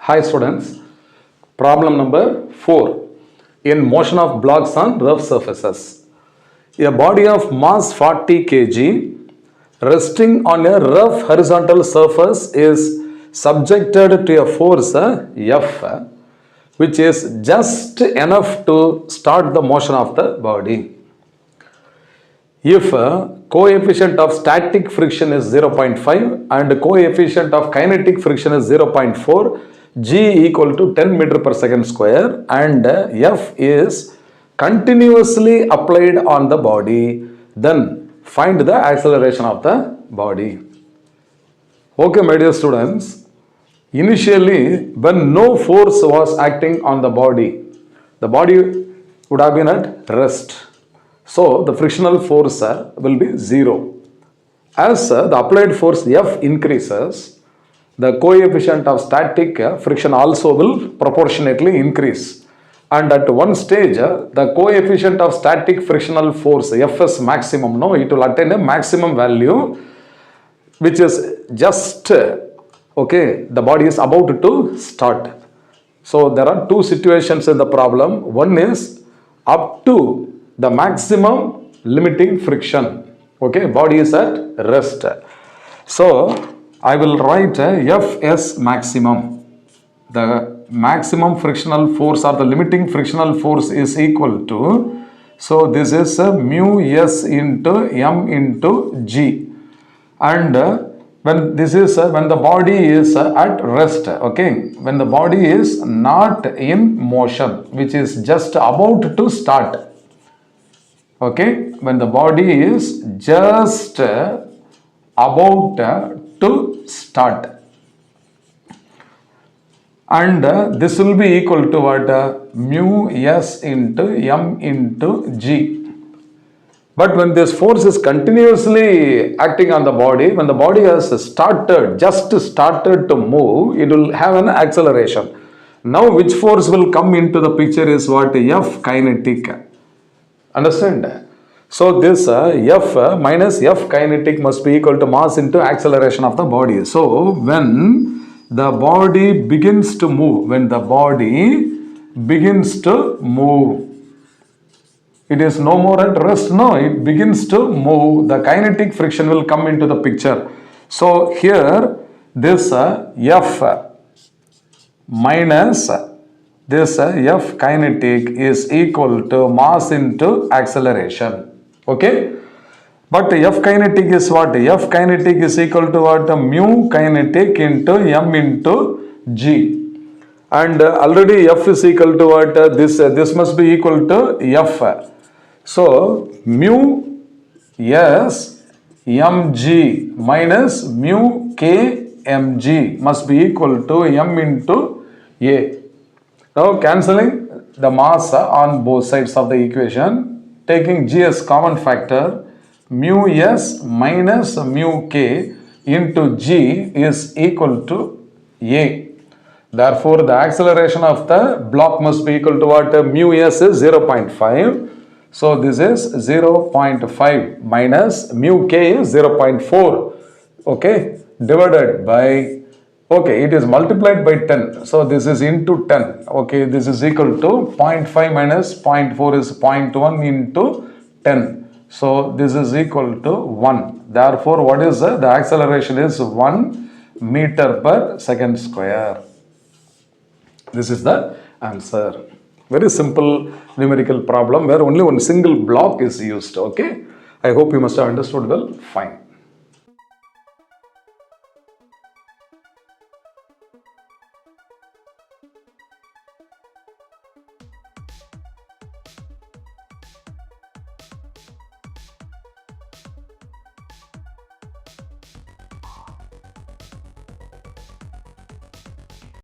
Hi students, problem number 4. In motion of blocks on rough surfaces. A body of mass 40 kg resting on a rough horizontal surface is subjected to a force F, which is just enough to start the motion of the body. If coefficient of static friction is 0.5 and coefficient of kinetic friction is 0.4, G equal to 10 meter per second square, and F is continuously applied on the body, then find the acceleration of the body. Okay, my dear students, initially when no force was acting on the body would have been at rest. So the frictional force will be 0. As the applied force F increases, the coefficient of static friction also will proportionately increase. And at one stage, the coefficient of static frictional force Fs maximum, it will attain a maximum value, which is just, the body is about to start. So there are two situations in the problem. One is up to the maximum limiting friction. Body is at rest. So I will write Fs maximum. The maximum frictional force or the limiting frictional force is equal to, so this is mu s into m into g. And when the body is at rest, when the body is not in motion, which is just about to start. When the body is just about to start, and this will be equal to what? Mu s into m into g. But when this force is continuously acting on the body, when the body has just started to move, it will have an acceleration. Now which force will come into the picture is what? F kinetic. Understand? So this F minus F kinetic must be equal to mass into acceleration of the body. So when the body begins to move, it is no more at rest, it begins to move, the kinetic friction will come into the picture. So here this F minus this F kinetic is equal to mass into acceleration. But F kinetic is what? F kinetic is equal to what? Mu kinetic into m into g. And already F is equal to what? This must be equal to F. So mu s mg minus mu k mg must be equal to m into a. Now cancelling the mass on both sides of the equation, taking g as common factor, mu s minus mu k into g is equal to a. Therefore, the acceleration of the block must be equal to what? Mu s is 0.5. So this is 0.5 minus mu k is 0.4. Divided by, it is multiplied by 10. So this is into 10. This is equal to 0.5 minus 0.4 is 0.1 into 10. So this is equal to 1. Therefore, what is the acceleration is 1 meter per second square. This is the answer. Very simple numerical problem where only one single block is used. I hope you must have understood well. Fine.